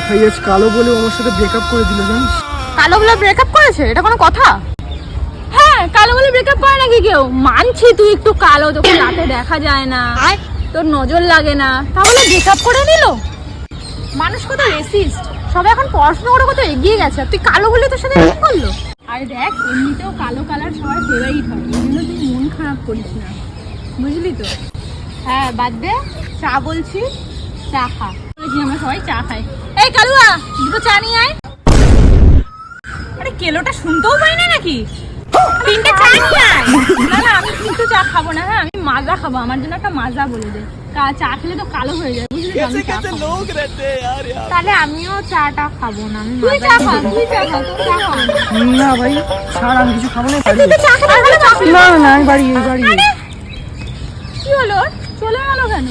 ভাই আজ কালো বলে আমার সাথে ব্রেকআপ করে দিল জানিস? কালো বলে ব্রেকআপ করেছে? এটা কোনো কথা? হ্যাঁ, কালো বলে ব্রেকআপ করে নাকি কেউ? মানছি তুই একটু কালো, তোকে রাতে দেখা যায় না, তোর নজর লাগে না, তাহলে ব্রেকআপ করে নিল? মানুষ কত রেসিস্ট, সবাই এখন পড়াশোনা করে কত এগিয়ে গেছে, তুই কালো বলে তোর সাথে কি করলো? আর দেখ, এমনিতেও কালো কালার সবার ফেভারিট হয়, এই জন্য তুই মন খারাপ করিস না, বুঝলি তো? হ্যাঁ, বাদ দে, চা বলছি, চা খা। বলছি আমরা সবাই চা খাই। এই কালুয়া, দুটো চা নিয়ে আয়। আরে কেলোটা শুনতেও পাই না নাকি? তিনটে চা নিয়ে আয়। না না, আমি কিন্তু চা খাবো না, হ্যাঁ আমি মাজা খাবো, আমার জন্য একটা মাজা বলে দে। চা খেলে তো কালো হয়ে যায়, বুঝলি? তাহলে আমিও চাটা খাবো না, তুই চা খা, তুই চা খা, তোর চা খাবো না ভাই ছাড়, আমি কিছু খাবো না। তুই তো চা খেতে ভালো। না না, আমি বাড়ি বাড়ি। কি হলো? চলে গেল কেন?